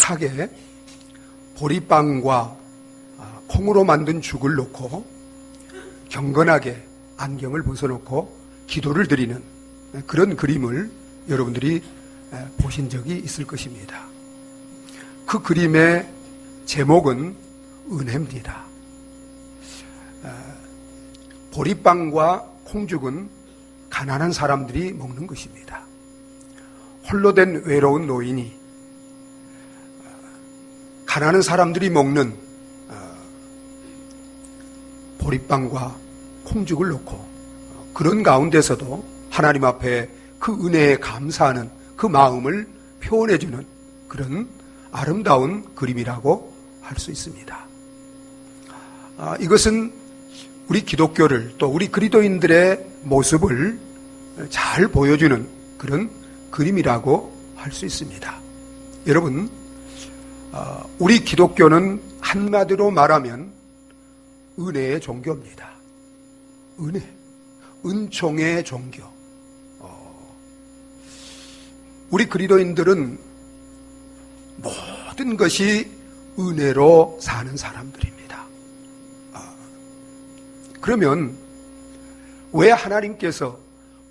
차게 보리빵과 콩으로 만든 죽을 놓고 경건하게 안경을 벗어놓고 기도를 드리는 그런 그림을 여러분들이 보신 적이 있을 것입니다. 그 그림의 제목은 은혜입니다. 보리빵과 콩죽은 가난한 사람들이 먹는 것입니다. 홀로 된 외로운 노인이 가난한 사람들이 먹는 보리빵과 콩죽을 놓고 그런 가운데서도 하나님 앞에 그 은혜에 감사하는 그 마음을 표현해주는 그런 아름다운 그림이라고 할 수 있습니다. 이것은 우리 기독교를 또 우리 그리스도인들의 모습을 잘 보여주는 그런 그림이라고 할 수 있습니다. 여러분, 우리 기독교는 한마디로 말하면 은혜의 종교입니다. 은혜, 은총의 종교. 우리 그리스도인들은 모든 것이 은혜로 사는 사람들입니다. 그러면 왜 하나님께서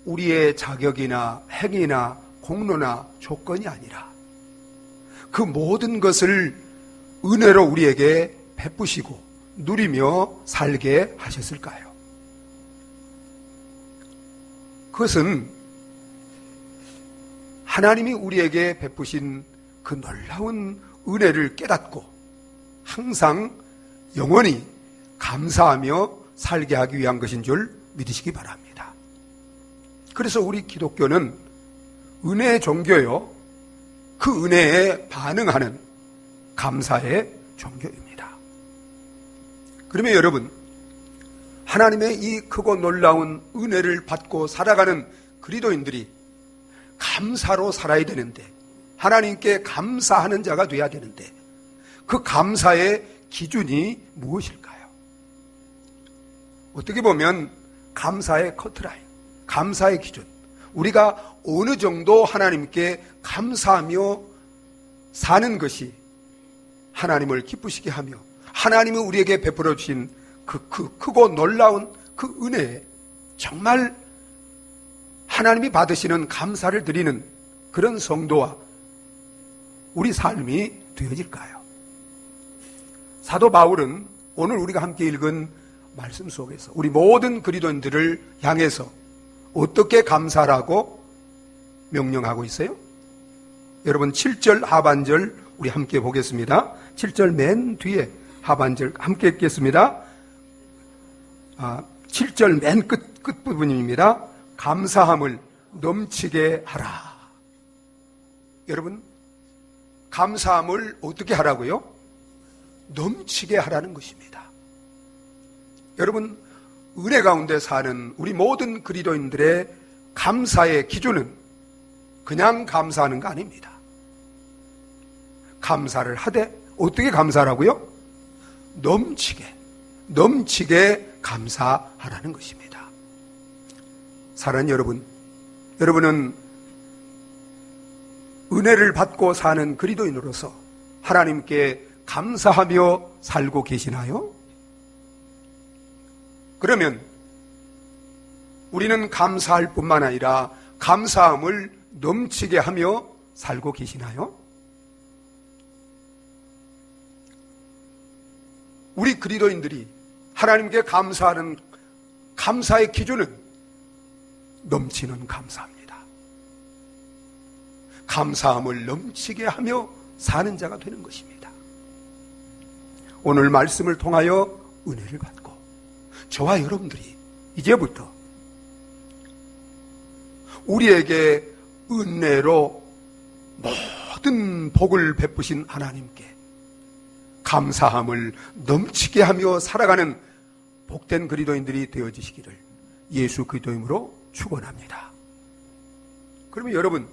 우리의 자격이나 행위나 공로나 조건이 아니라 그 모든 것을 은혜로 우리에게 베푸시고 누리며 살게 하셨을까요? 그것은 하나님이 우리에게 베푸신 그 놀라운 은혜를 깨닫고 항상 영원히 감사하며 살게 하기 위한 것인 줄 믿으시기 바랍니다. 그래서 우리 기독교는 은혜의 종교요, 그 은혜에 반응하는 감사의 종교입니다. 그러면 여러분, 하나님의 이 크고 놀라운 은혜를 받고 살아가는 그리스도인들이 감사로 살아야 되는데, 하나님께 감사하는 자가 돼야 되는데, 그 감사의 기준이 무엇일까요? 어떻게 보면 감사의 커트라인, 감사의 기준, 우리가 어느 정도 하나님께 감사하며 사는 것이 하나님을 기쁘시게 하며 하나님이 우리에게 베풀어 주신 그 크고 놀라운 그 은혜에 정말 하나님이 받으시는 감사를 드리는 그런 성도와 우리 삶이 되어질까요? 사도 바울은 오늘 우리가 함께 읽은 말씀 속에서 우리 모든 그리스도인들을 향해서 어떻게 감사라고 명령하고 있어요? 여러분 7절 하반절 우리 함께 보겠습니다. 7절 맨 뒤에 하반절 함께 읽겠습니다. 7절 맨 끝부분입니다. 감사함을 넘치게 하라. 여러분, 감사함을 어떻게 하라고요? 넘치게 하라는 것입니다. 여러분, 은혜 가운데 사는 우리 모든 그리스도인들의 감사의 기준은 그냥 감사하는 거 아닙니다. 감사를 하되 어떻게 감사하라고요? 넘치게 감사하라는 것입니다. 사랑하는 여러분, 여러분은 은혜를 받고 사는 그리스도인으로서 하나님께 감사하며 살고 계시나요? 그러면 우리는 감사할 뿐만 아니라 감사함을 넘치게 하며 살고 계시나요? 우리 그리스도인들이 하나님께 감사하는 감사의 기준은 넘치는 감사입니다. 감사함을 넘치게 하며 사는 자가 되는 것입니다. 오늘 말씀을 통하여 은혜를 받고 저와 여러분들이 이제부터 우리에게 은혜로 모든 복을 베푸신 하나님께 감사함을 넘치게 하며 살아가는 복된 그리스도인들이 되어지시기를 예수 그리스도 이름으로 축원합니다. 그러면 여러분,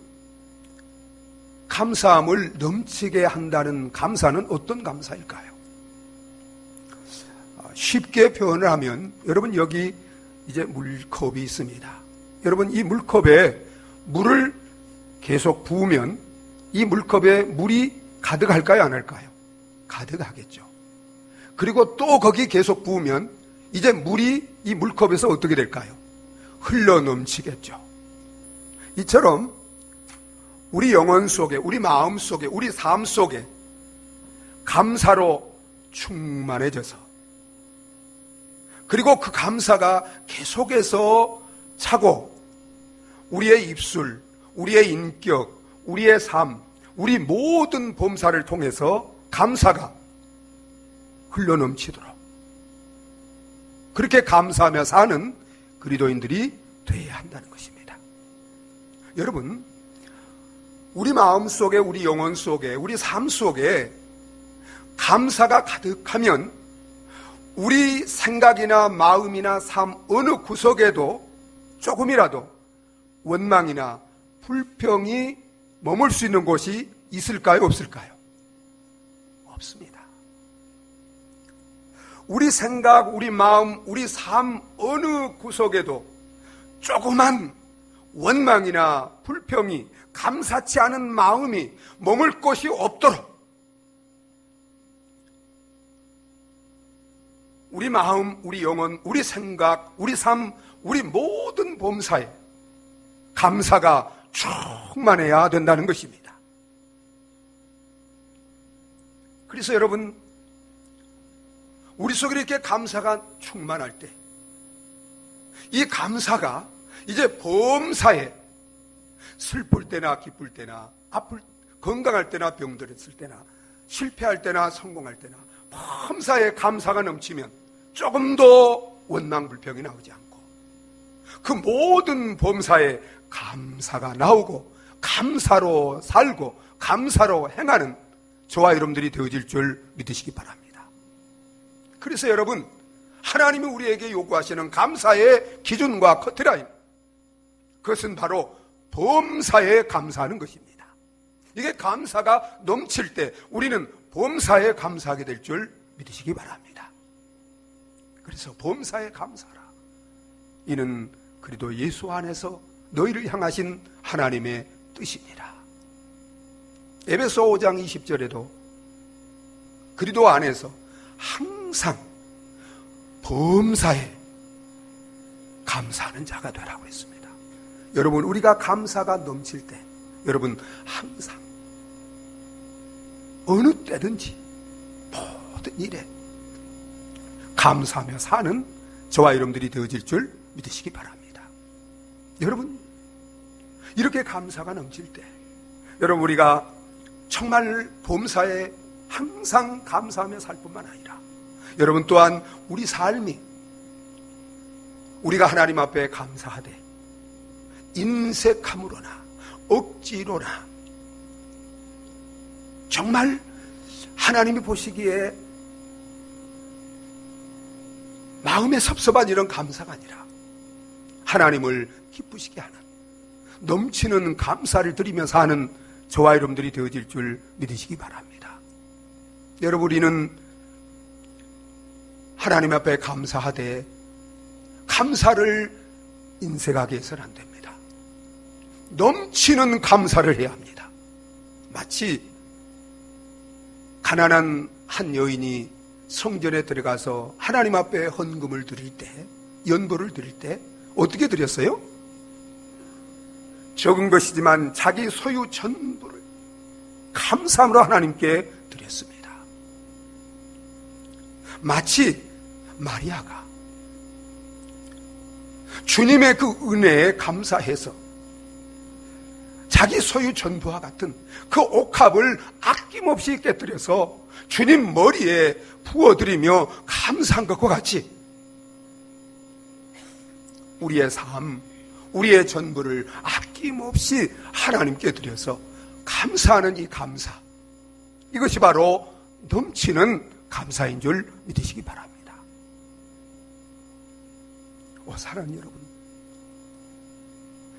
감사함을 넘치게 한다는 감사는 어떤 감사일까요? 쉽게 표현을 하면 여러분 여기 이제 물컵이 있습니다. 여러분 이 물컵에 물을 계속 부으면 이 물컵에 물이 가득할까요? 안 할까요? 가득하겠죠. 그리고 또 거기 계속 부으면 이제 물이 이 물컵에서 어떻게 될까요? 흘러 넘치겠죠. 이처럼 우리 영혼 속에, 우리 마음 속에, 우리 삶 속에 감사로 충만해져서, 그리고 그 감사가 계속해서 차고 우리의 입술, 우리의 인격, 우리의 삶, 우리 모든 범사를 통해서 감사가 흘러넘치도록 그렇게 감사하며 사는 그리스도인들이 되어야 한다는 것입니다. 여러분, 우리 마음 속에, 우리 영혼 속에, 우리 삶 속에 감사가 가득하면 우리 생각이나 마음이나 삶 어느 구석에도 조금이라도 원망이나 불평이 머물 수 있는 곳이 있을까요? 없을까요? 없습니다. 우리 생각, 우리 마음, 우리 삶 어느 구석에도 조그만 원망이나 불평이, 감사치 않은 마음이 머물 곳이 없도록 우리 마음, 우리 영혼, 우리 생각, 우리 삶, 우리 모든 범사에 감사가 충만해야 된다는 것입니다. 그래서 여러분, 우리 속에 이렇게 감사가 충만할 때, 이 감사가 이제 범사에 슬플 때나 기쁠 때나 건강할 때나 병들었을 때나 실패할 때나 성공할 때나 범사에 감사가 넘치면 조금도 원망 불평이 나오지 않고 그 모든 범사에 감사가 나오고 감사로 살고 감사로 행하는 저와 여러분들이 되어질 줄 믿으시기 바랍니다. 그래서 여러분, 하나님이 우리에게 요구하시는 감사의 기준과 커트라인, 그것은 바로 범사에 감사하는 것입니다. 이게 감사가 넘칠 때 우리는 범사에 감사하게 될 줄 믿으시기 바랍니다. 그래서 범사에 감사하라. 이는 그리스도 예수 안에서 너희를 향하신 하나님의 뜻입니다. 에베소 5장 20절에도 그리스도 안에서 항상 범사에 감사하는 자가 되라고 했습니다. 여러분, 우리가 감사가 넘칠 때 여러분 항상 어느 때든지 모든 일에 감사하며 사는 저와 여러분들이 되어질 줄 믿으시기 바랍니다. 여러분, 이렇게 감사가 넘칠 때 여러분, 우리가 정말 범사에 항상 감사하며 살 뿐만 아니라 여러분 또한 우리 삶이 우리가 하나님 앞에 감사하되 인색함으로나 억지로나 정말 하나님이 보시기에 마음에 섭섭한 이런 감사가 아니라 하나님을 기쁘시게 하는 넘치는 감사를 드리면서 하는 저와 여러분들이 되어질 줄 믿으시기 바랍니다. 여러분, 우리는 하나님 앞에 감사하되 감사를 인색하게 해서는 안 됩니다. 넘치는 감사를 해야 합니다. 마치 가난한 한 여인이 성전에 들어가서 하나님 앞에 헌금을 드릴 때, 연보를 드릴 때 어떻게 드렸어요? 적은 것이지만 자기 소유 전부를 감사함으로 하나님께 드렸습니다. 마치 마리아가 주님의 그 은혜에 감사해서 자기 소유 전부와 같은 그 옥합을 아낌없이 깨뜨려서 주님 머리에 부어드리며 감사한 것과 같이 우리의 삶, 우리의 전부를 아낌없이 하나님께 드려서 감사하는 이 감사, 이것이 바로 넘치는 감사인 줄 믿으시기 바랍니다. 사랑하는 여러분,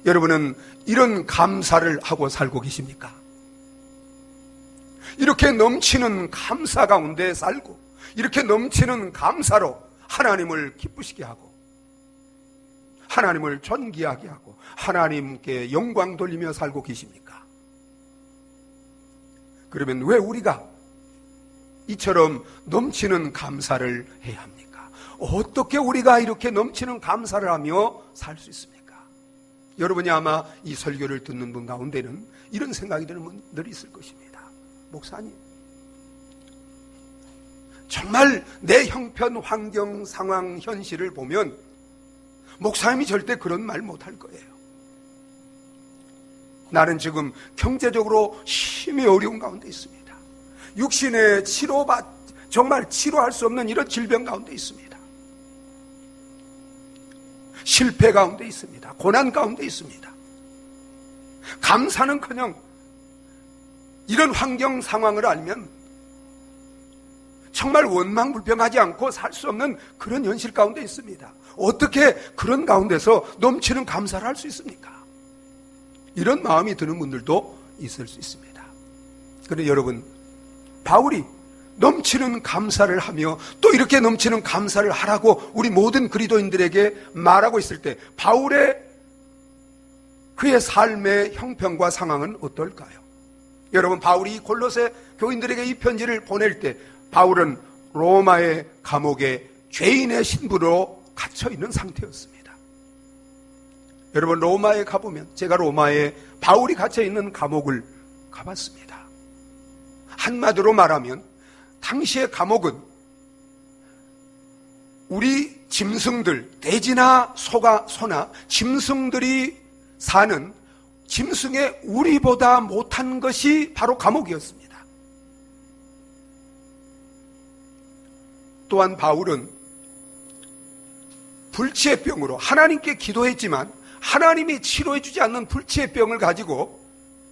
여러분은 이런 감사를 하고 살고 계십니까? 이렇게 넘치는 감사 가운데 살고 이렇게 넘치는 감사로 하나님을 기쁘시게 하고 하나님을 존귀하게 하고 하나님께 영광 돌리며 살고 계십니까? 그러면 왜 우리가 이처럼 넘치는 감사를 해야 합니까? 어떻게 우리가 이렇게 넘치는 감사를 하며 살 수 있습니까? 여러분이 아마 이 설교를 듣는 분 가운데는 이런 생각이 드는 분들이 있을 것입니다. 목사님, 정말 내 형편, 환경, 상황, 현실을 보면 목사님이 절대 그런 말 못할 거예요. 나는 지금 경제적으로 심히 어려운 가운데 있습니다. 육신의 정말 치료할 수 없는 이런 질병 가운데 있습니다. 실패 가운데 있습니다. 고난 가운데 있습니다. 감사는커녕 이런 환경 상황을 알면 정말 원망불평하지 않고 살 수 없는 그런 현실 가운데 있습니다. 어떻게 그런 가운데서 넘치는 감사를 할 수 있습니까? 이런 마음이 드는 분들도 있을 수 있습니다. 그런데 여러분, 바울이 넘치는 감사를 하며 또 이렇게 넘치는 감사를 하라고 우리 모든 그리스도인들에게 말하고 있을 때 그의 삶의 형편과 상황은 어떨까요? 여러분, 바울이 골로새 교인들에게 이 편지를 보낼 때 바울은 로마의 감옥에 죄인의 신부로 갇혀 있는 상태였습니다. 여러분, 로마에 가보면, 제가 로마에 바울이 갇혀 있는 감옥을 가봤습니다. 한마디로 말하면 당시의 감옥은 우리 짐승들, 돼지나 소나 짐승들이 사는 짐승의 우리보다 못한 것이 바로 감옥이었습니다. 또한 바울은 불치의 병으로 하나님께 기도했지만 하나님이 치료해 주지 않는 불치의 병을 가지고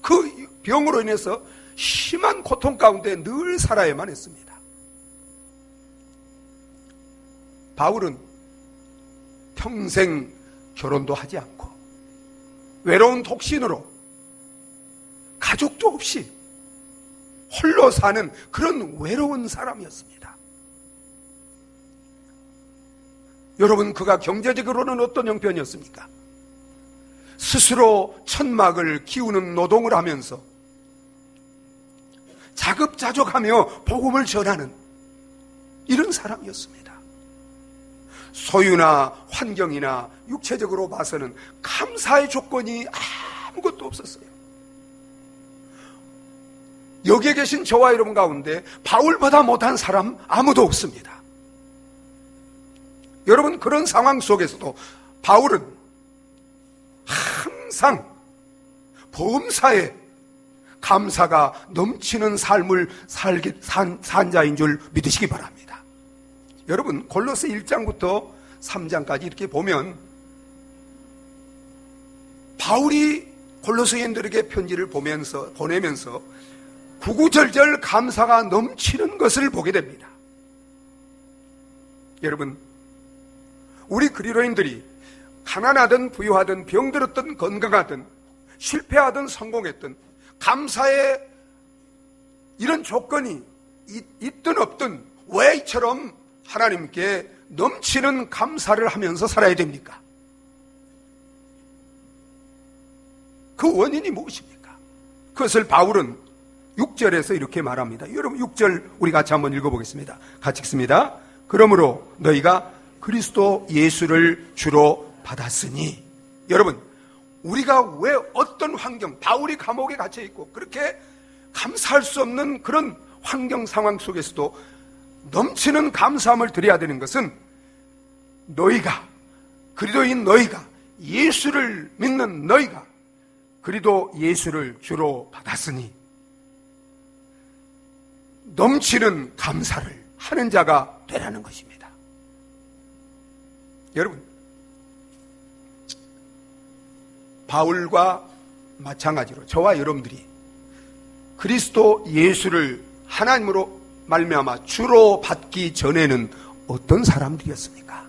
그 병으로 인해서 심한 고통 가운데 늘 살아야만 했습니다. 바울은 평생 결혼도 하지 않고 외로운 독신으로 가족도 없이 홀로 사는 그런 외로운 사람이었습니다. 여러분, 그가 경제적으로는 어떤 형편이었습니까? 스스로 천막을 키우는 노동을 하면서 자급자족하며 복음을 전하는 이런 사람이었습니다. 소유나 환경이나 육체적으로 봐서는 감사의 조건이 아무것도 없었어요. 여기에 계신 저와 여러분 가운데 바울보다 못한 사람 아무도 없습니다. 여러분, 그런 상황 속에서도 바울은 항상 범사에 감사가 넘치는 삶을 산 자인 줄 믿으시기 바랍니다. 여러분, 골로새 1장부터 3장까지 이렇게 보면 바울이 골로새인들에게 편지를 보내면서 구구절절 감사가 넘치는 것을 보게 됩니다. 여러분, 우리 그리스도인들이 가난하든 부유하든 병들었든 건강하든 실패하든 성공했든 감사의 이런 조건이 있든 없든 왜 이처럼 하나님께 넘치는 감사를 하면서 살아야 됩니까? 그 원인이 무엇입니까? 그것을 바울은 6절에서 이렇게 말합니다. 여러분, 6절 우리 같이 한번 읽어보겠습니다. 같이 읽습니다. 그러므로 너희가 그리스도 예수를 주로 받았으니. 여러분, 우리가 왜 어떤 환경, 바울이 감옥에 갇혀 있고 그렇게 감사할 수 없는 그런 환경 상황 속에서도 넘치는 감사함을 드려야 되는 것은 너희가, 그리스도인 너희가, 예수를 믿는 너희가 그리스도 예수를 주로 받았으니 넘치는 감사를 하는 자가 되라는 것입니다. 여러분, 바울과 마찬가지로 저와 여러분들이 그리스도 예수를 하나님으로 말미암아 주로 받기 전에는 어떤 사람들이었습니까?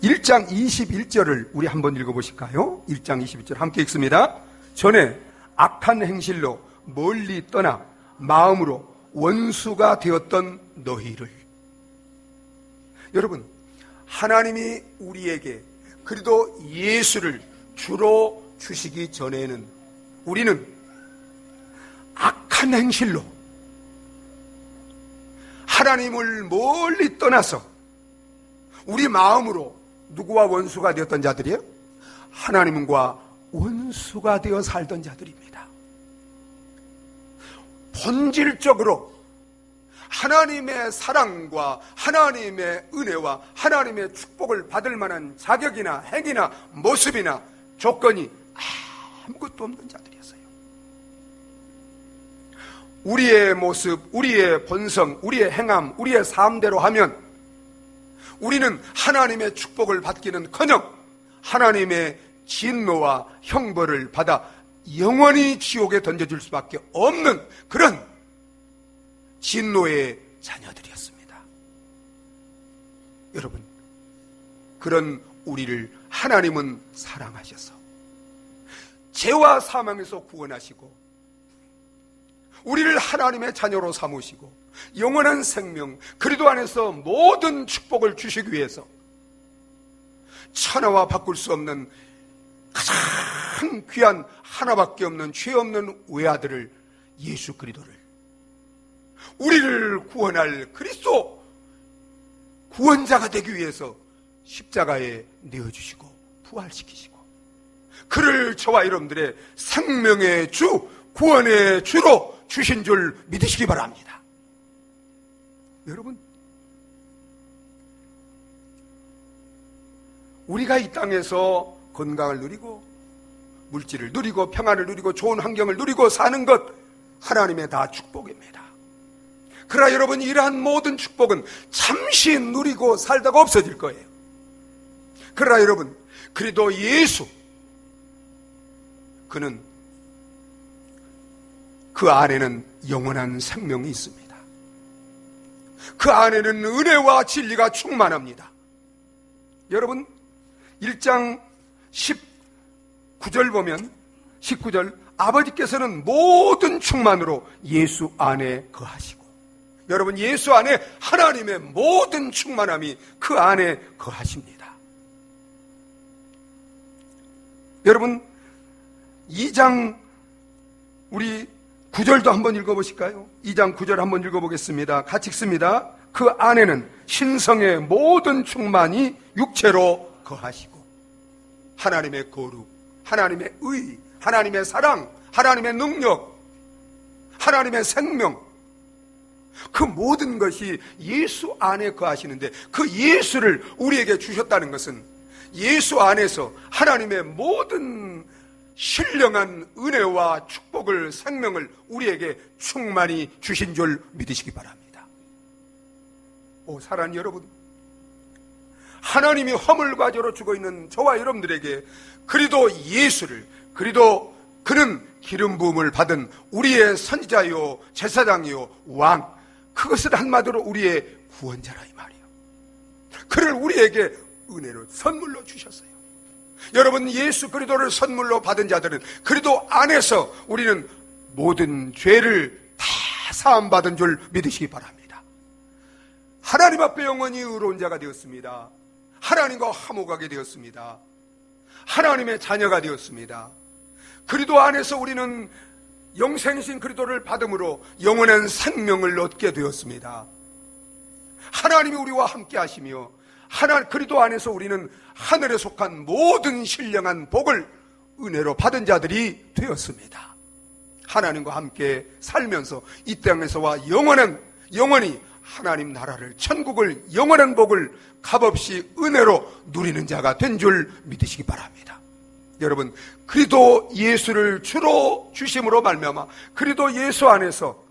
1장 21절을 우리 한번 읽어보실까요? 1장 21절 함께 읽습니다. 전에 악한 행실로 멀리 떠나 마음으로 원수가 되었던 너희를. 여러분, 하나님이 우리에게 그리스도 예수를 주로 주시기 전에는 우리는 악한 행실로 하나님을 멀리 떠나서 우리 마음으로 누구와 원수가 되었던 자들이에요? 하나님과 원수가 되어 살던 자들입니다. 본질적으로 하나님의 사랑과 하나님의 은혜와 하나님의 축복을 받을 만한 자격이나 행위나 모습이나 조건이 아무것도 없는 자들이었어요. 우리의 모습, 우리의 본성, 우리의 행함, 우리의 삶대로 하면 우리는 하나님의 축복을 받기는커녕 하나님의 진노와 형벌을 받아 영원히 지옥에 던져질 수밖에 없는 그런 진노의 자녀들이었습니다. 여러분, 그런 우리를 하나님은 사랑하셔서 죄와 사망에서 구원하시고 우리를 하나님의 자녀로 삼으시고 영원한 생명, 그리스도 안에서 모든 축복을 주시기 위해서 천하와 바꿀 수 없는 가장 귀한 하나밖에 없는 죄 없는 외아들을, 예수 그리스도를, 우리를 구원할 그리스도 구원자가 되기 위해서 십자가에 내어주시고 부활시키시고 그를 저와 여러분들의 생명의 주, 구원의 주로 주신 줄 믿으시기 바랍니다. 여러분, 우리가 이 땅에서 건강을 누리고 물질을 누리고 평안을 누리고 좋은 환경을 누리고 사는 것, 하나님의 다 축복입니다. 그러나 여러분, 이러한 모든 축복은 잠시 누리고 살다가 없어질 거예요. 그러나 여러분, 그리도 예수, 그는 그 안에는 영원한 생명이 있습니다. 그 안에는 은혜와 진리가 충만합니다. 여러분, 1장 19절 보면 19절, 아버지께서는 모든 충만으로 예수 안에 거하시고, 여러분, 예수 안에 하나님의 모든 충만함이 그 안에 거하십니다. 여러분, 2장 우리 9절도 한번 읽어보실까요? 2장 9절 한번 읽어보겠습니다. 같이 읽습니다. 그 안에는 신성의 모든 충만이 육체로 거하시고 하나님의 거룩, 하나님의 의, 하나님의 사랑, 하나님의 능력, 하나님의 생명, 그 모든 것이 예수 안에 거하시는데, 그 예수를 우리에게 주셨다는 것은 예수 안에서 하나님의 모든 신령한 은혜와 축복을, 생명을 우리에게 충만히 주신 줄 믿으시기 바랍니다. 오, 사랑하는 여러분, 하나님이 허물과 죄로 죽어있는 저와 여러분들에게 그리도 예수를, 그리도 그는 기름 부음을 받은 우리의 선지자요 제사장이요 왕, 그것을 한마디로 우리의 구원자라 이 말이에요. 그를 우리에게 은혜로 선물로 주셨어요. 여러분, 예수 그리스도를 선물로 받은 자들은 그리스도 안에서 우리는 모든 죄를 다 사함받은 줄 믿으시기 바랍니다. 하나님 앞에 영원히 의로운 자가 되었습니다. 하나님과 화목하게 되었습니다. 하나님의 자녀가 되었습니다. 그리스도 안에서 우리는 영생이신 그리스도를 받음으로 영원한 생명을 얻게 되었습니다. 하나님이 우리와 함께 하시며 그리스도 안에서 우리는 하늘에 속한 모든 신령한 복을 은혜로 받은 자들이 되었습니다. 하나님과 함께 살면서 이 땅에서와 영원히 하나님 나라를, 천국을, 영원한 복을 값없이 은혜로 누리는 자가 된 줄 믿으시기 바랍니다. 여러분, 그리스도 예수를 주로 주심으로 말미암아 그리스도 예수 안에서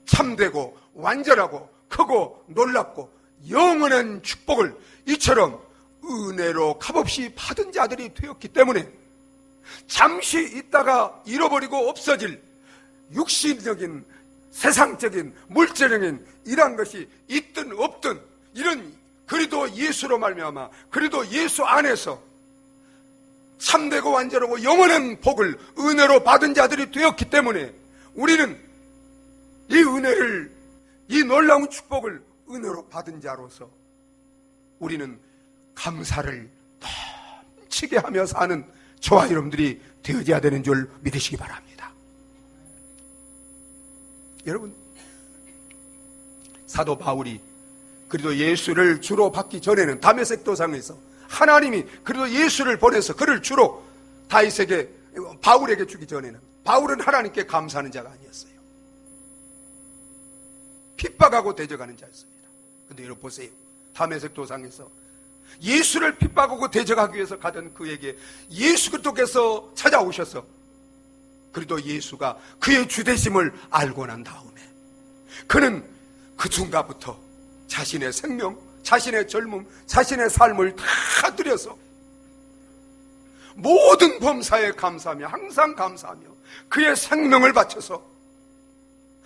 참되고 완전하고 크고 놀랍고 영원한 축복을 이처럼 은혜로 값없이 받은 자들이 되었기 때문에 잠시 있다가 잃어버리고 없어질 육신적인, 세상적인, 물질적인 이런 것이 있든 없든 이런 그리스도 예수로 말미암아 그리스도 예수 안에서 참되고 완전하고 영원한 복을 은혜로 받은 자들이 되었기 때문에 우리는 이 은혜를, 이 놀라운 축복을 은혜로 받은 자로서 우리는 감사를 넘치게 하며 사는 저와 여러분들이 되어져야 되는 줄 믿으시기 바랍니다. 여러분, 사도 바울이 그리도 예수를 주로 받기 전에는 다메섹 도상에서 하나님이 그리도 예수를 보내서 그를 주로 다윗에게, 바울에게 주기 전에는 바울은 하나님께 감사하는 자가 아니었어요. 핍박하고 대적하는 자였습니다. 그런데 여러분 보세요. 다메섹 도상에서 예수를 핍박하고 대적하기 위해서 가던 그에게 예수 그리스도께서 찾아오셔서 그리도 예수가 그의 주되심을 알고 난 다음에 그는 그 순간부터 자신의 생명, 자신의 젊음, 자신의 삶을 다 들여서 모든 범사에 감사하며 항상 감사하며 그의 생명을 바쳐서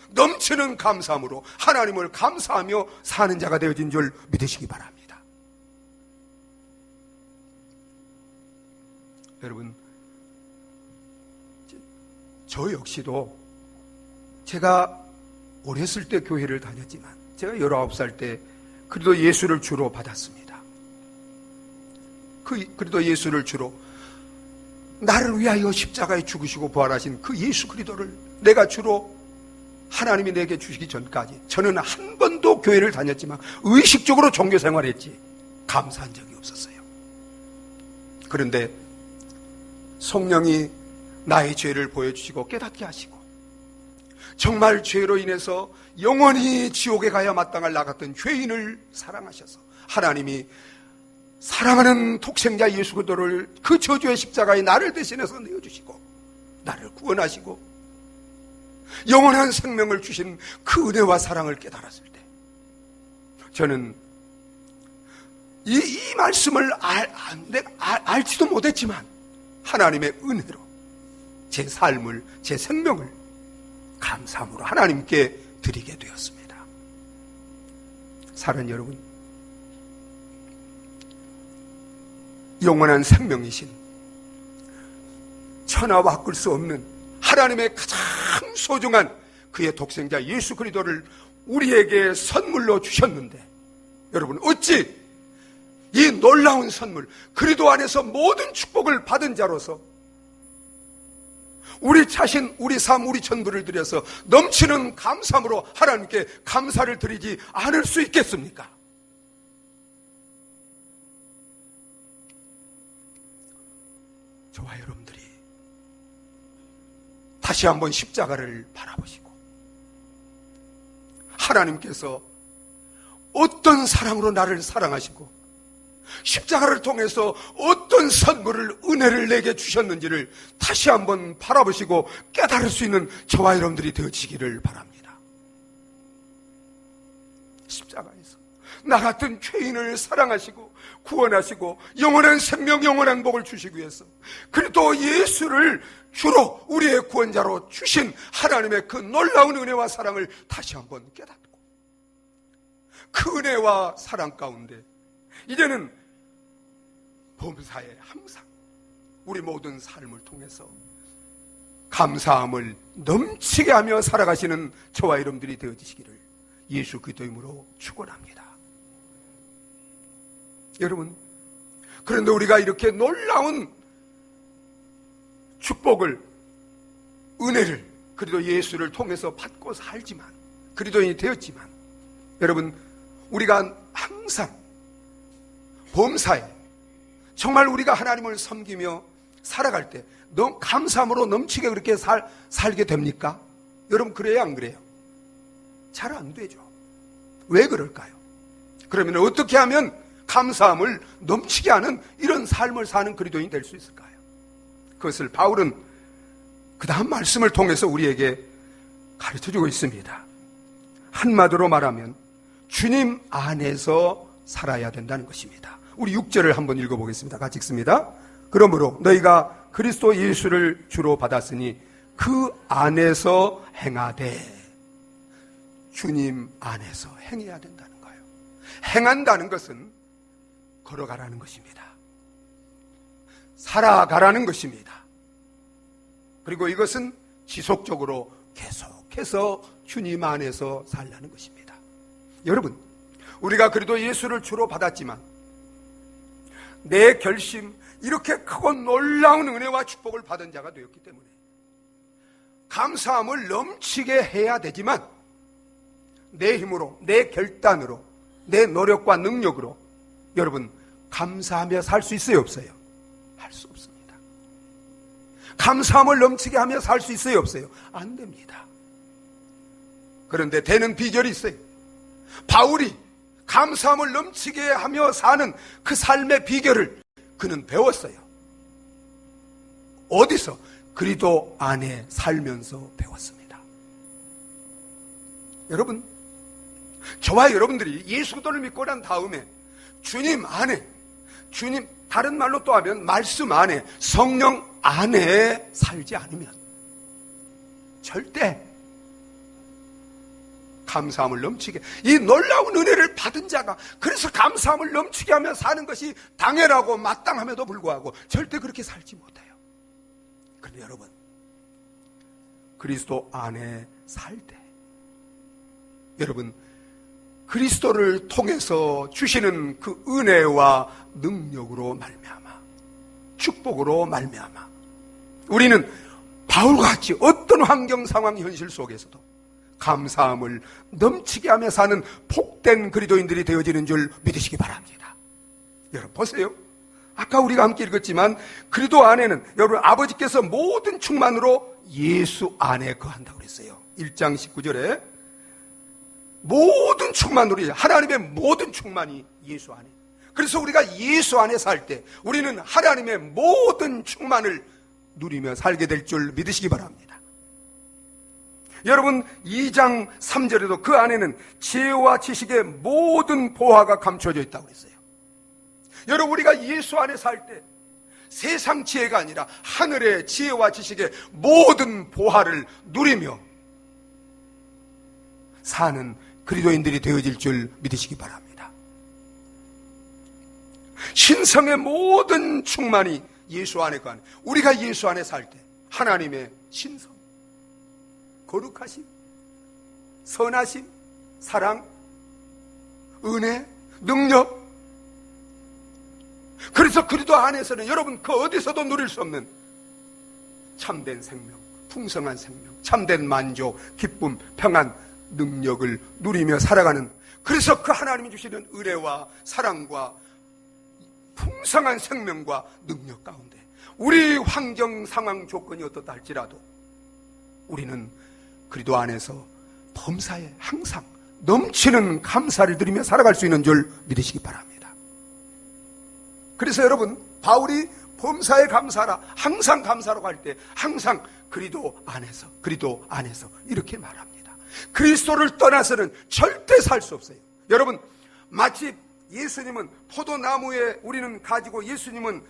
넘치는 감사함으로 하나님을 감사하며 사는 자가 되어진 줄 믿으시기 바랍니다. 여러분, 저 역시도 제가 어렸을 때 교회를 다녔지만 제가 19살 때 그리도 예수를 주로 받았습니다. 그리도 예수를 주로 나를 위하여 십자가에 죽으시고 부활하신 그 예수 그리스도를 내가 주로 하나님이 내게 주시기 전까지 저는 한 번도 교회를 다녔지만 의식적으로 종교 생활했지 감사한 적이 없었어요. 그런데 성령이 나의 죄를 보여주시고 깨닫게 하시고 정말 죄로 인해서 영원히 지옥에 가야 마땅할 나 같은 죄인을 사랑하셔서 하나님이 사랑하는 독생자 예수 그리스도를 그 저주의 십자가에 나를 대신해서 내어주시고 나를 구원하시고 영원한 생명을 주신 그 은혜와 사랑을 깨달았을 때 저는 이 말씀을 알지도 못했지만 하나님의 은혜로 제 삶을, 제 생명을 감사함으로 하나님께 드리게 되었습니다. 사랑하는 여러분, 영원한 생명이신 천하와 바꿀 수 없는 하나님의 가장 소중한 그의 독생자 예수 그리스도를 우리에게 선물로 주셨는데 여러분 어찌 이 놀라운 선물 그리스도 안에서 모든 축복을 받은 자로서 우리 자신, 우리 삶, 우리 전부를 들여서 넘치는 감사함으로 하나님께 감사를 드리지 않을 수 있겠습니까? 저와 여러분들이 다시 한번 십자가를 바라보시고 하나님께서 어떤 사랑으로 나를 사랑하시고 십자가를 통해서 어떤 선물을, 은혜를 내게 주셨는지를 다시 한번 바라보시고 깨달을 수 있는 저와 여러분들이 되어지기를 바랍니다. 십자가에서 나 같은 죄인을 사랑하시고 구원하시고 영원한 생명, 영원한 복을 주시기 위해서 그리고 예수를 주로 우리의 구원자로 주신 하나님의 그 놀라운 은혜와 사랑을 다시 한번 깨닫고 그 은혜와 사랑 가운데 이제는 범사에 항상 우리 모든 삶을 통해서 감사함을 넘치게 하며 살아가시는 저와 여러분들이 되어지시기를 예수 그리스도 이름으로 축원합니다. 여러분, 그런데 우리가 이렇게 놀라운 축복을, 은혜를 그리스도 예수를 통해서 받고 살지만, 그리스도인이 되었지만, 여러분, 우리가 항상 범사에 정말 우리가 하나님을 섬기며 살아갈 때 너무 감사함으로 넘치게 그렇게 살게 됩니까? 여러분, 그래요, 안 그래요? 잘 안 되죠. 왜 그럴까요? 그러면 어떻게 하면 감사함을 넘치게 하는 이런 삶을 사는 그리스도인이 될 수 있을까요? 그것을 바울은 그 다음 말씀을 통해서 우리에게 가르쳐주고 있습니다. 한마디로 말하면 주님 안에서 살아야 된다는 것입니다. 우리 6절을 한번 읽어보겠습니다. 같이 읽습니다. 그러므로 너희가 그리스도 예수를 주로 받았으니 그 안에서 행하되, 주님 안에서 행해야 된다는 거예요. 행한다는 것은 걸어가라는 것입니다. 살아가라는 것입니다. 그리고 이것은 지속적으로 계속해서 주님 안에서 살라는 것입니다. 여러분, 우리가 그래도 예수를 주로 받았지만 내 결심, 이렇게 크고 놀라운 은혜와 축복을 받은 자가 되었기 때문에 감사함을 넘치게 해야 되지만 내 힘으로, 내 결단으로, 내 노력과 능력으로 여러분 감사하며 살 수 있어요, 없어요? 할 수 없습니다. 감사함을 넘치게 하며 살 수 있어요, 없어요? 안 됩니다. 그런데 되는 비결이 있어요. 바울이 감사함을 넘치게 하며 사는 그 삶의 비결을 그는 배웠어요. 어디서? 그리스도 안에 살면서 배웠습니다. 여러분, 저와 여러분들이 예수 그리스도를 믿고 난 다음에 주님 안에, 주님, 다른 말로 또 하면 말씀 안에, 성령 안에 살지 않으면 절대 감사함을 넘치게, 이 놀라운 은혜를 받은 자가 그래서 감사함을 넘치게 하며 사는 것이 당연하고 마땅함에도 불구하고 절대 그렇게 살지 못해요. 그런데 여러분, 그리스도 안에 살 때 여러분 그리스도를 통해서 주시는 그 은혜와 능력으로 말미암아, 축복으로 말미암아 우리는 바울과 같이 어떤 환경 상황 현실 속에서도 감사함을 넘치게 하며 사는 복된 그리스도인들이 되어지는 줄 믿으시기 바랍니다. 여러분 보세요. 아까 우리가 함께 읽었지만 그리스도 안에는 여러분 아버지께서 모든 충만으로 예수 안에 거한다고 그랬어요. 1장 19절에 모든 충만으로, 하나님의 모든 충만이 예수 안에. 그래서 우리가 예수 안에 살 때 우리는 하나님의 모든 충만을 누리며 살게 될 줄 믿으시기 바랍니다. 여러분 2장 3절에도 그 안에는 지혜와 지식의 모든 보화가 감춰져 있다고 했어요. 여러분 우리가 예수 안에 살 때 세상 지혜가 아니라 하늘의 지혜와 지식의 모든 보화를 누리며 사는 그리스도인들이 되어질 줄 믿으시기 바랍니다. 신성의 모든 충만이 예수 안에 거하는, 우리가 예수 안에 살 때 하나님의 신성, 거룩하심, 선하심, 사랑, 은혜, 능력, 그래서 그리스도 안에서는 여러분 그 어디서도 누릴 수 없는 참된 생명, 풍성한 생명, 참된 만족, 기쁨, 평안, 능력을 누리며 살아가는, 그래서 그 하나님이 주시는 은혜와 사랑과 풍성한 생명과 능력 가운데 우리 환경 상황 조건이 어떻다 할지라도 우리는 그리스도 안에서 범사에 항상 넘치는 감사를 드리며 살아갈 수 있는 줄 믿으시기 바랍니다. 그래서 여러분 바울이 범사에 감사하라, 항상 감사라고 할 때 항상 그리스도 안에서 이렇게 말합니다. 그리스도를 떠나서는 절대 살 수 없어요. 여러분 마치 예수님은 포도나무에 우리는 가지고 예수님은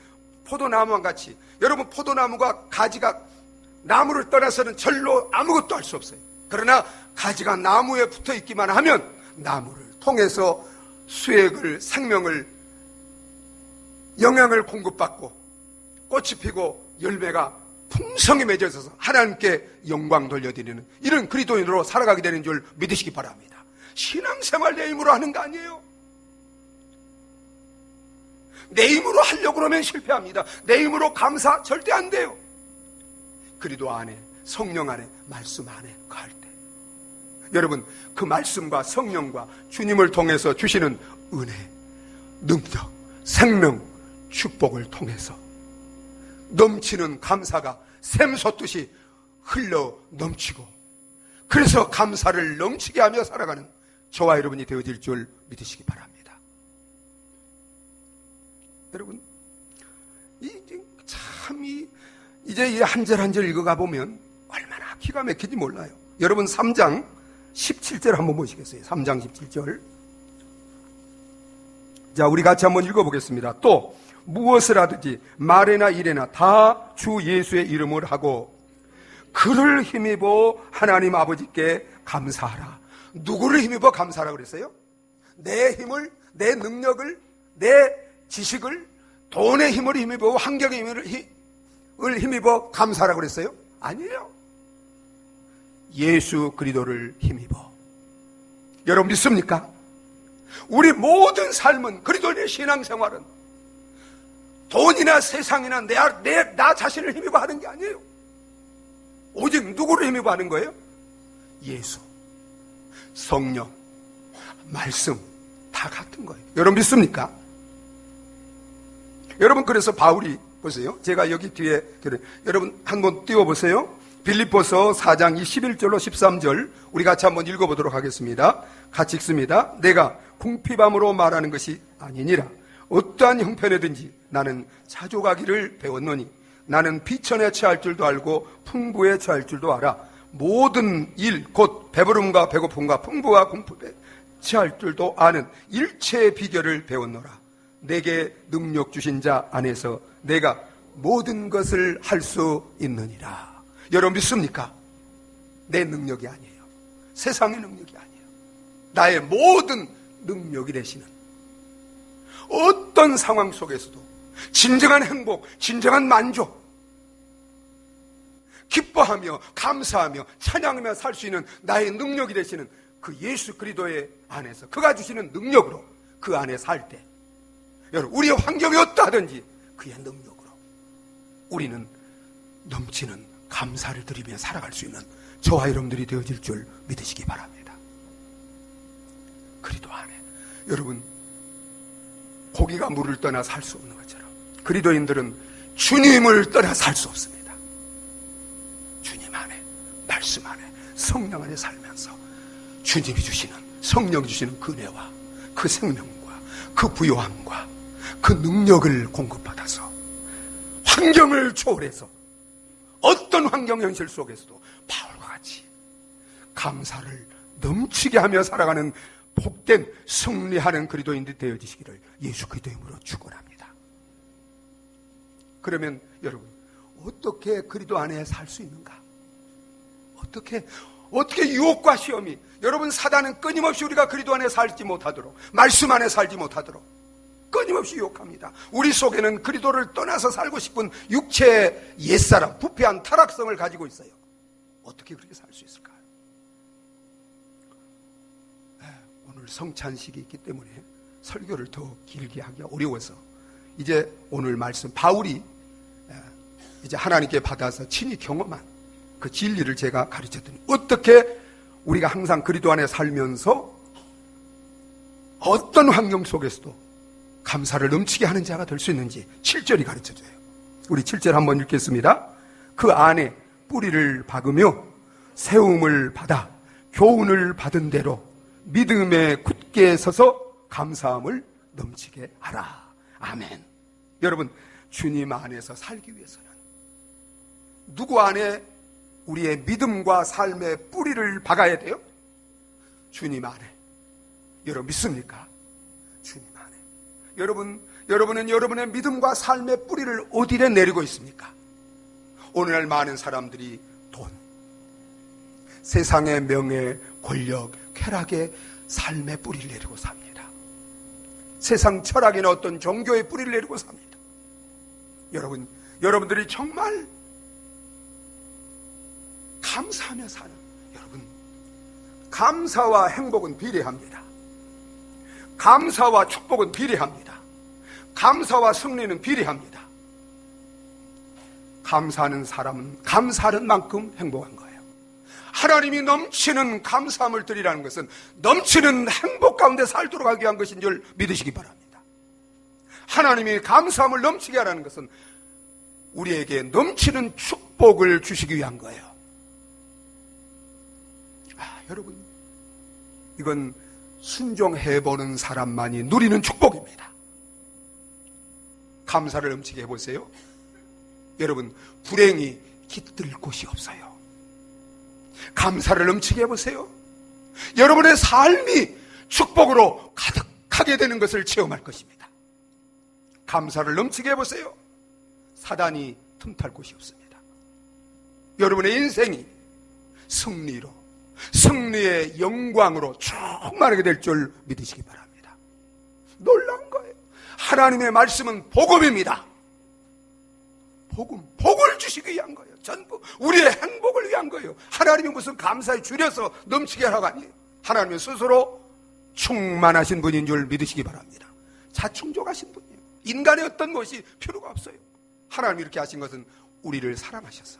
포도나무와 같이, 여러분 포도나무가 가지가 나무를 떠나서는 절로 아무것도 할 수 없어요. 그러나 가지가 나무에 붙어 있기만 하면 나무를 통해서 수액을, 생명을, 영양을 공급받고 꽃이 피고 열매가 풍성히 맺어져서 하나님께 영광 돌려드리는 이런 그리스도인으로 살아가게 되는 줄 믿으시기 바랍니다. 신앙생활 내 힘으로 하는 거 아니에요. 내 힘으로 하려고 그러면 실패합니다. 내 힘으로 감사 절대 안 돼요. 그리스도 안에, 성령 안에, 말씀 안에 갈 때 여러분 그 말씀과 성령과 주님을 통해서 주시는 은혜, 능력, 생명, 축복을 통해서 넘치는 감사가 샘솟듯이 흘러 넘치고, 그래서 감사를 넘치게 하며 살아가는 저와 여러분이 되어질 줄 믿으시기 바랍니다. 여러분 이제 이 한 절 한 절 읽어가 보면 얼마나 기가 막히지 몰라요. 여러분 3장 17절 한번 보시겠어요? 3장 17절. 자, 우리 같이 한번 읽어보겠습니다. 또 무엇을 하든지 말이나 일에나 다 주 예수의 이름을 하고 그를 힘입어 하나님 아버지께 감사하라. 누구를 힘입어 감사하라 그랬어요? 내 힘을, 내 능력을, 내 지식을, 돈의 힘을 힘입어, 환경의 힘을 힘입어 감사하라 그랬어요? 아니에요. 예수 그리스도를 힘입어. 여러분 믿습니까? 우리 모든 삶은, 그리스도의 신앙생활은 돈이나 세상이나 나 자신을 힘입어 하는 게 아니에요. 오직 누구를 힘입어 하는 거예요? 예수, 성령, 말씀 다 같은 거예요. 여러분 믿습니까? 여러분, 그래서 바울이 보세요. 제가 여기 뒤에 여러분 한번 띄워보세요. 빌립보서 4장 21절로 13절 우리 같이 한번 읽어보도록 하겠습니다. 같이 읽습니다. 내가 궁핍함으로 말하는 것이 아니니라. 어떠한 형편에든지 나는 자족하기를 배웠노니 나는 비천에 처할 줄도 알고 풍부에 처할 줄도 알아. 모든 일 곧 배부름과 배고픔과 풍부와 궁핍에 처할 줄도 아는 일체의 비결을 배웠노라. 내게 능력 주신 자 안에서 내가 모든 것을 할 수 있느니라. 여러분 믿습니까? 내 능력이 아니에요. 세상의 능력이 아니에요. 나의 모든 능력이 되시는, 어떤 상황 속에서도 진정한 행복, 진정한 만족, 기뻐하며 감사하며 찬양하며 살 수 있는 나의 능력이 되시는 그 예수 그리스도의 안에서, 그가 주시는 능력으로 그 안에 살 때, 여러분, 우리의 환경이 어떠하든지 그의 능력으로 우리는 넘치는 감사를 드리며 살아갈 수 있는 저와 여러분들이 되어질 줄 믿으시기 바랍니다. 그리스도 안에, 여러분, 고기가 물을 떠나 살 수 없는 것처럼 그리스도인들은 주님을 떠나 살 수 없습니다. 주님 안에, 말씀 안에, 성령 안에 살면서 주님이 주시는, 성령이 주시는 그 은혜와 그 생명과 그 부요함과 그 능력을 공급받아서 환경을 초월해서 어떤 환경 현실 속에서도 바울과 같이 감사를 넘치게 하며 살아가는 복된 승리하는 그리스도인들이 되어지시기를 예수 그리스도의 이름으로 축원합니다. 그러면 여러분, 어떻게 그리스도 안에 살 수 있는가? 어떻게 유혹과 시험이, 여러분, 사단은 끊임없이 우리가 그리스도 안에 살지 못하도록, 말씀 안에 살지 못하도록 끊임없이 유혹합니다. 우리 속에는 그리스도를 떠나서 살고 싶은 육체의 옛사람, 부패한 타락성을 가지고 있어요. 어떻게 그렇게 살 수 있을까요? 오늘 성찬식이 있기 때문에 설교를 더 길게 하기가 어려워서 이제 오늘 말씀, 바울이 이제 하나님께 받아서 친히 경험한 그 진리를 제가 가르쳤더니, 어떻게 우리가 항상 그리스도 안에 살면서 어떤 환경 속에서도 감사를 넘치게 하는 자가 될 수 있는지 7절이 가르쳐줘요. 우리 7절 한번 읽겠습니다. 그 안에 뿌리를 박으며 세움을 받아 교훈을 받은 대로 믿음에 굳게 서서 감사함을 넘치게 하라. 아멘. 여러분, 주님 안에서 살기 위해서는 누구 안에 우리의 믿음과 삶의 뿌리를 박아야 돼요? 주님 안에. 여러분 믿습니까? 주님 안에. 여러분은 여러분의 믿음과 삶의 뿌리를 어디에 내리고 있습니까? 오늘날 많은 사람들이 돈, 세상의 명예, 권력, 쾌락의 삶의 뿌리를 내리고 삽니다. 세상 철학이나 어떤 종교의 뿌리를 내리고 삽니다. 여러분들이 정말 감사하며 사는, 여러분, 감사와 행복은 비례합니다. 감사와 축복은 비례합니다. 감사와 승리는 비례합니다. 감사하는 사람은 감사하는 만큼 행복한 거예요. 하나님이 넘치는 감사함을 드리라는 것은 넘치는 행복 가운데 살도록 하기 위한 것인 줄 믿으시기 바랍니다. 하나님이 감사함을 넘치게 하라는 것은 우리에게 넘치는 축복을 주시기 위한 거예요. 여러분, 이건 순종해보는 사람만이 누리는 축복입니다. 감사를 넘치게 해보세요. 여러분, 불행이 깃들 곳이 없어요. 감사를 넘치게 해보세요. 여러분의 삶이 축복으로 가득하게 되는 것을 체험할 것입니다. 감사를 넘치게 해보세요. 사단이 틈탈 곳이 없습니다. 여러분의 인생이 승리로, 승리의 영광으로 충만하게 될 줄 믿으시기 바랍니다. 놀라운 거예요. 하나님의 말씀은 복음입니다. 복을 주시기 위한 거예요. 전부 우리의 행복을 위한 거예요. 하나님이 무슨 감사에 줄여서 넘치게 하라고 아니에요. 하나님은 스스로 충만하신 분인 줄 믿으시기 바랍니다. 자충족하신 분이에요. 인간의 어떤 것이 필요가 없어요. 하나님이 이렇게 하신 것은 우리를 사랑하셔서,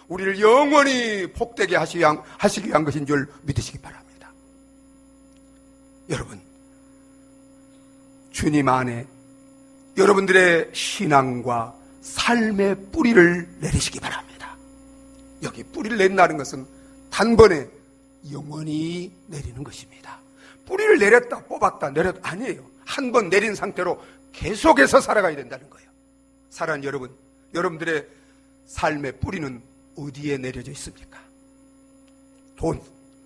우리를 영원히 복되게 하시기 위한 것인 줄 믿으시기 바랍니다. 여러분, 주님 안에 여러분들의 신앙과 삶의 뿌리를 내리시기 바랍니다. 여기 뿌리를 낸다는 것은 단번에 영원히 내리는 것입니다. 뿌리를 내렸다, 뽑았다, 내렸다 아니에요. 한 번 내린 상태로 계속해서 살아가야 된다는 거예요. 사랑하는 여러분, 여러분들의 삶의 뿌리는 어디에 내려져 있습니까? 돈,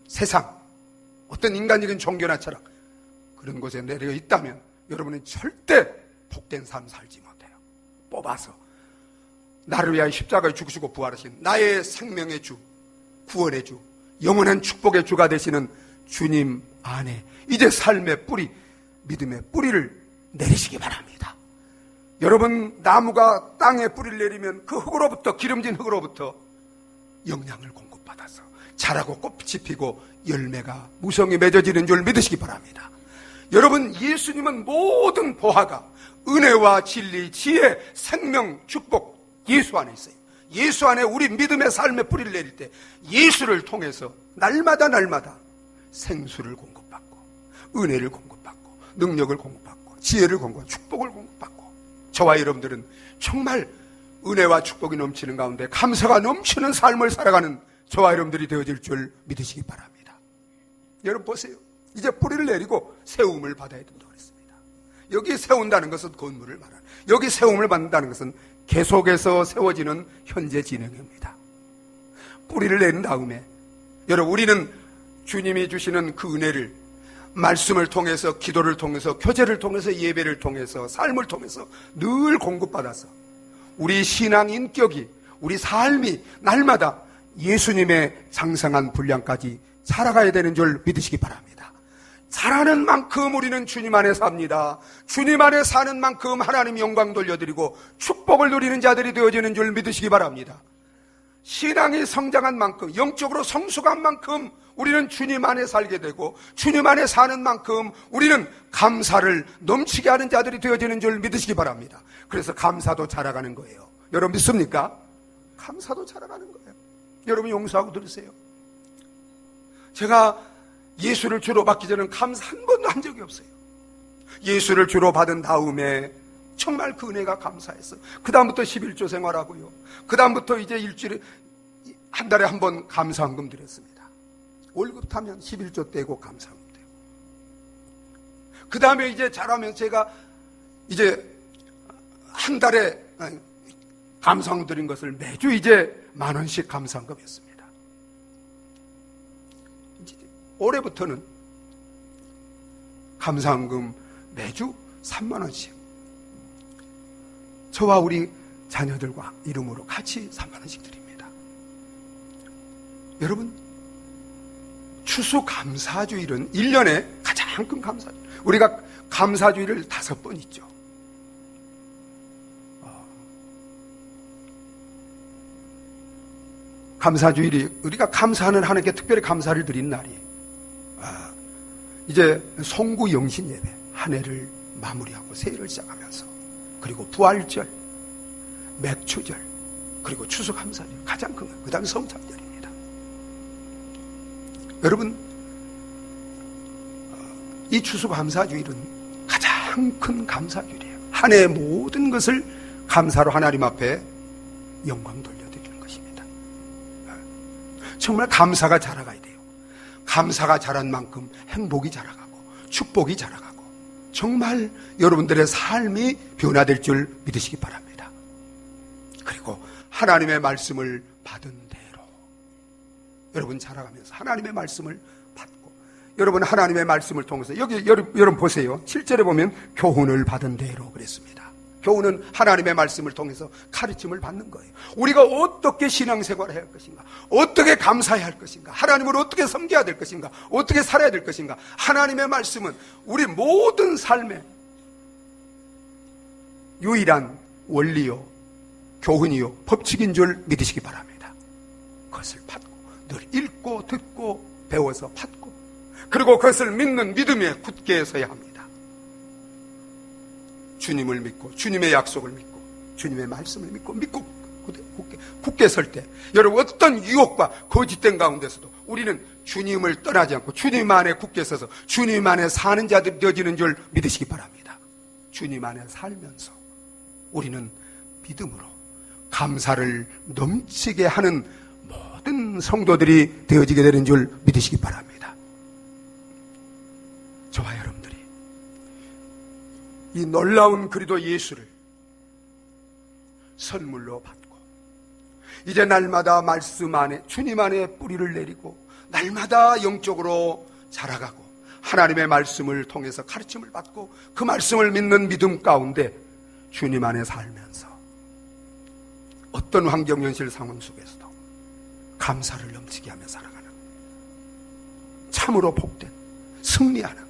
세상, 어떤 인간적인 종교나 철학, 그런 곳에 내려 있다면 여러분은 절대 복된 삶 살지 못해요. 뽑아서 나를 위하여 십자가에 죽으시고 부활하신 나의 생명의 주, 구원의 주, 영원한 축복의 주가 되시는 주님 안에 이제 삶의 뿌리, 믿음의 뿌리를 내리시기 바랍니다. 여러분, 나무가 땅에 뿌리를 내리면 그 흙으로부터, 기름진 흙으로부터 영양을 공급받아서 자라고 꽃이 피고 열매가 무성히 맺어지는 줄 믿으시기 바랍니다. 여러분, 예수님은 모든 보화가 은혜와 진리, 지혜, 생명, 축복 예수 안에 있어요. 예수 안에 우리 믿음의 삶의 뿌리를 내릴 때 예수를 통해서 날마다 생수를 공급받고 은혜를 공급받고 능력을 공급받고 지혜를 공급받고 축복을 공급받고 저와 여러분들은 정말 은혜와 축복이 넘치는 가운데 감사가 넘치는 삶을 살아가는 저와 여러분들이 되어질 줄 믿으시기 바랍니다. 여러분 보세요. 이제 뿌리를 내리고 세움을 받아야 된다고 그랬습니다. 여기 세운다는 것은 건물을 말하는, 여기 세움을 받는다는 것은 계속해서 세워지는 현재 진행입니다. 뿌리를 내린 다음에 여러분, 우리는 주님이 주시는 그 은혜를 말씀을 통해서, 기도를 통해서, 교제를 통해서, 예배를 통해서, 삶을 통해서 늘 공급받아서 우리 신앙 인격이, 우리 삶이 날마다 예수님의 장성한 분량까지 살아가야 되는 줄 믿으시기 바랍니다. 살아가는 만큼 우리는 주님 안에 삽니다. 주님 안에 사는 만큼 하나님 영광 돌려드리고 축복을 누리는 자들이 되어지는 줄 믿으시기 바랍니다. 신앙이 성장한 만큼, 영적으로 성숙한 만큼 우리는 주님 안에 살게 되고 주님 안에 사는 만큼 우리는 감사를 넘치게 하는 자들이 되어지는 줄 믿으시기 바랍니다. 그래서 감사도 자라가는 거예요. 여러분 믿습니까? 감사도 자라가는 거예요. 여러분 용서하고 들으세요. 제가 예수를 주로 받기 전에는 감사 한 번도 한 적이 없어요. 예수를 주로 받은 다음에 정말 그 은혜가 감사했어요. 그 다음부터 11조 생활하고요. 그 다음부터 이제 일주일에 한 달에 한 번 감사헌금 드렸습니다. 월급 타면 11조 떼고 감사헌금 돼요. 그 다음에 이제 자라면 제가 이제 한 달에 감사헌금 드린 것을 매주 이제 10,000원씩 감사헌금 했습니다. 올해부터는 감사헌금 매주 30,000원씩 저와 우리 자녀들과 이름으로 같이 30,000원씩 드립니다. 여러분, 추수감사주일은 1년에 가장 큰 감사주일. 우리가 감사주일을 5번 있죠. 감사주일이 우리가 감사하는 하나님께 특별히 감사를 드린 날이에요. 이제 송구 영신 예배, 한 해를 마무리하고 새해를 시작하면서, 그리고 부활절, 맥추절, 그리고 추수감사절, 가장 큰 것, 그 다음에 성탄절입니다. 여러분, 이 추수감사주일은 가장 큰 감사주일이에요. 한 해의 모든 것을 감사로 하나님 앞에 영광 돌려드리는 것입니다. 정말 감사가 자라가야 돼요. 감사가 자란 만큼 행복이 자라가고 축복이 자라가고 정말 여러분들의 삶이 변화될 줄 믿으시기 바랍니다. 그리고 하나님의 말씀을 받은 대로 여러분 자라가면서 하나님의 말씀을 받고, 여러분 하나님의 말씀을 통해서 여기 여러분 보세요. 7절에 보면 교훈을 받은 대로 그랬습니다. 교훈은 하나님의 말씀을 통해서 가르침을 받는 거예요. 우리가 어떻게 신앙생활을 해야 할 것인가, 어떻게 감사해야 할 것인가, 하나님을 어떻게 섬겨야 될 것인가, 어떻게 살아야 될 것인가. 하나님의 말씀은 우리 모든 삶의 유일한 원리요, 교훈이요, 법칙인 줄 믿으시기 바랍니다. 그것을 받고 늘 읽고 듣고 배워서 받고, 그리고 그것을 믿는 믿음에 굳게 서야 합니다. 주님을 믿고 주님의 약속을 믿고 주님의 말씀을 믿고 굳게 설 때, 여러분 어떤 유혹과 거짓된 가운데서도 우리는 주님을 떠나지 않고 주님 안에 굳게 서서 주님 안에 사는 자들이 되어지는 줄 믿으시기 바랍니다. 주님 안에 살면서 우리는 믿음으로 감사를 넘치게 하는 모든 성도들이 되어지게 되는 줄 믿으시기 바랍니다. 저와 여러분들이 이 놀라운 그리스도 예수를 선물로 받고 이제 날마다 말씀 안에 주님 안에 뿌리를 내리고 날마다 영적으로 자라가고 하나님의 말씀을 통해서 가르침을 받고 그 말씀을 믿는 믿음 가운데 주님 안에 살면서 어떤 환경 현실 상황 속에서도 감사를 넘치게 하며 살아가는 참으로 복된 승리하는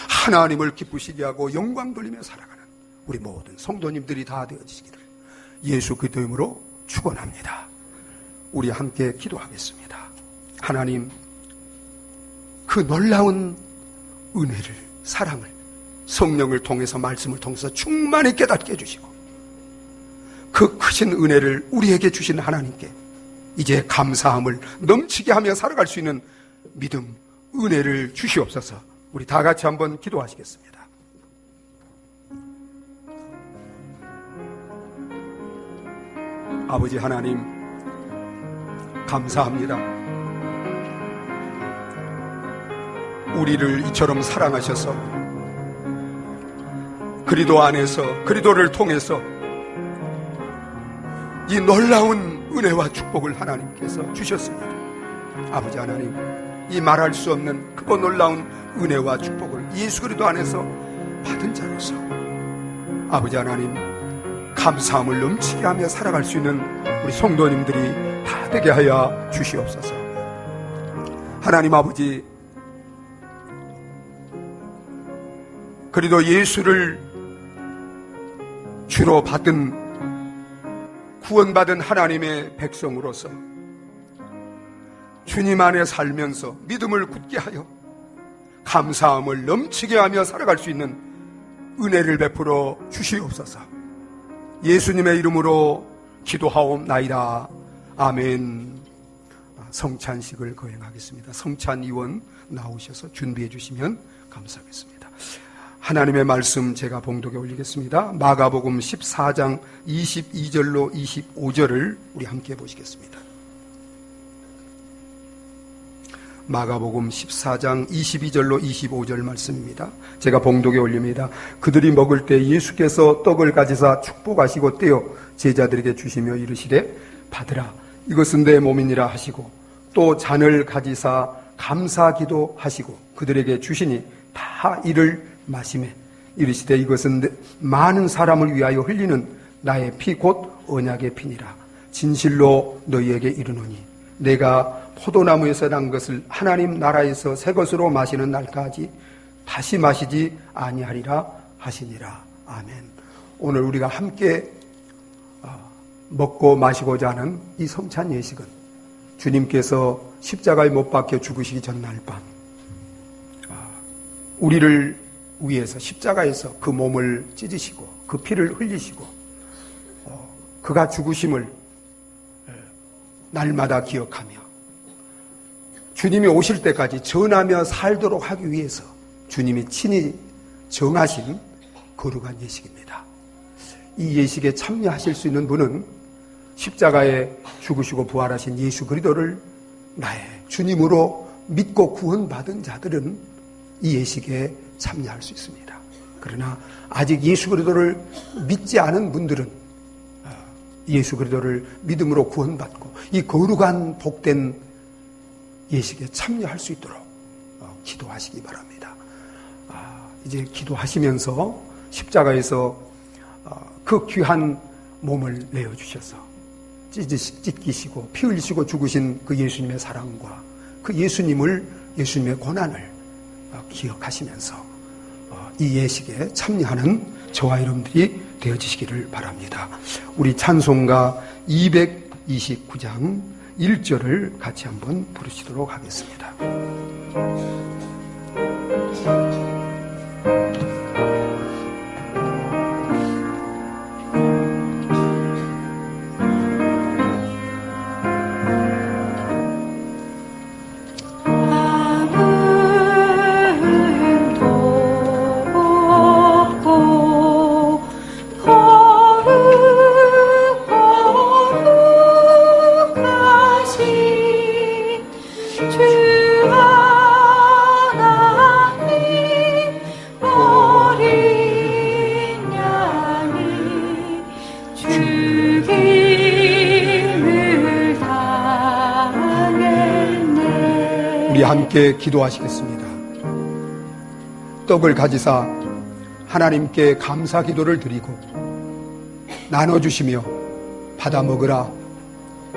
하나님을 기쁘시게 하고 영광 돌리며 살아가는 우리 모든 성도님들이 다 되어지시기를 예수 그리스도 이름으로 축원합니다. 우리 함께 기도하겠습니다. 하나님, 그 놀라운 은혜를, 사랑을 성령을 통해서 말씀을 통해서 충만히 깨닫게 해주시고 그 크신 은혜를 우리에게 주신 하나님께 이제 감사함을 넘치게 하며 살아갈 수 있는 믿음, 은혜를 주시옵소서. 우리 다 같이 한번 기도하시겠습니다. 아버지 하나님, 감사합니다. 우리를 이처럼 사랑하셔서 그리스도 안에서 그리스도를 통해서 이 놀라운 은혜와 축복을 하나님께서 주셨습니다. 아버지 하나님, 이 말할 수 없는 크고 놀라운 은혜와 축복을 예수 그리스도 안에서 받은 자로서 아버지 하나님, 감사함을 넘치게 하며 살아갈 수 있는 우리 성도님들이 다 되게 하여 주시옵소서. 하나님 아버지, 그리스도 예수를 주로 받은 구원받은 하나님의 백성으로서 주님 안에 살면서 믿음을 굳게 하여 감사함을 넘치게 하며 살아갈 수 있는 은혜를 베풀어 주시옵소서. 예수님의 이름으로 기도하옵나이다. 아멘. 성찬식을 거행하겠습니다. 성찬위원 나오셔서 준비해 주시면 감사하겠습니다. 하나님의 말씀 제가 봉독에 올리겠습니다. 마가복음 14장 22절로 25절을 우리 함께 보시겠습니다. 마가복음 14장 22절로 25절 말씀입니다. 제가 봉독에 올립니다. 그들이 먹을 때 예수께서 떡을 가지사 축복하시고 떼어 제자들에게 주시며 이르시되 받으라, 이것은 내 몸이니라 하시고 또 잔을 가지사 감사기도 하시고 그들에게 주시니 다 이를 마시매 이르시되 이것은 많은 사람을 위하여 흘리는 나의 피 곧 언약의 피니라. 진실로 너희에게 이르노니 내가 포도나무에서 난 것을 하나님 나라에서 새 것으로 마시는 날까지 다시 마시지 아니하리라 하시니라. 아멘. 오늘 우리가 함께 먹고 마시고자 하는 이 성찬 예식은 주님께서 십자가에 못 박혀 죽으시기 전날 밤 우리를 위해서 십자가에서 그 몸을 찢으시고 그 피를 흘리시고 그가 죽으심을 날마다 기억하며 주님이 오실 때까지 전하며 살도록 하기 위해서 주님이 친히 정하신 거룩한 예식입니다. 이 예식에 참여하실 수 있는 분은 십자가에 죽으시고 부활하신 예수 그리스도를 나의 주님으로 믿고 구원받은 자들은 이 예식에 참여할 수 있습니다. 그러나 아직 예수 그리스도를 믿지 않은 분들은 예수 그리스도를 믿음으로 구원받고 이 거룩한 복된 예식에 참여할 수 있도록 기도하시기 바랍니다. 이제 기도하시면서 십자가에서 그 귀한 몸을 내어주셔서 찢기시고 피 흘리시고 죽으신 그 예수님의 사랑과 그 예수님의 고난을 기억하시면서 이 예식에 참여하는 저와 여러분들이 되어지시기를 바랍니다. 우리 찬송가 229장 1절을 같이 한번 부르시도록 하겠습니다. 함께 기도하시겠습니다. 떡을 가지사 하나님께 감사 기도를 드리고 나눠주시며 받아 먹으라.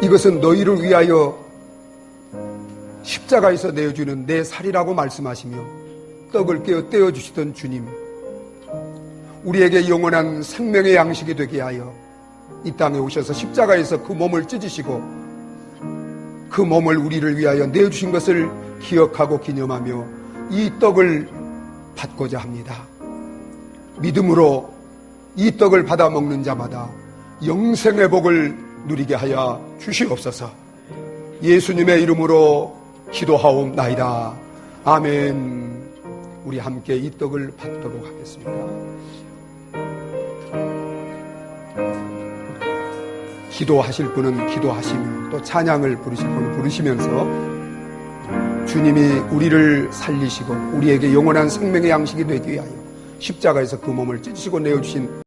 이것은 너희를 위하여 십자가에서 내어주는 내 살이라고 말씀하시며 떡을 깨어 떼어주시던 주님, 우리에게 영원한 생명의 양식이 되게 하여 이 땅에 오셔서 십자가에서 그 몸을 찢으시고 그 몸을 우리를 위하여 내어주신 것을 기억하고 기념하며 이 떡을 받고자 합니다. 믿음으로 이 떡을 받아 먹는 자마다 영생의 복을 누리게 하여 주시옵소서. 예수님의 이름으로 기도하옵나이다. 아멘. 우리 함께 이 떡을 받도록 하겠습니다. 기도하실 분은 기도하시며 또 찬양을 부르실 분은 부르시면서 주님이 우리를 살리시고 우리에게 영원한 생명의 양식이 되기 위하여 십자가에서 그 몸을 찢으시고 내어주신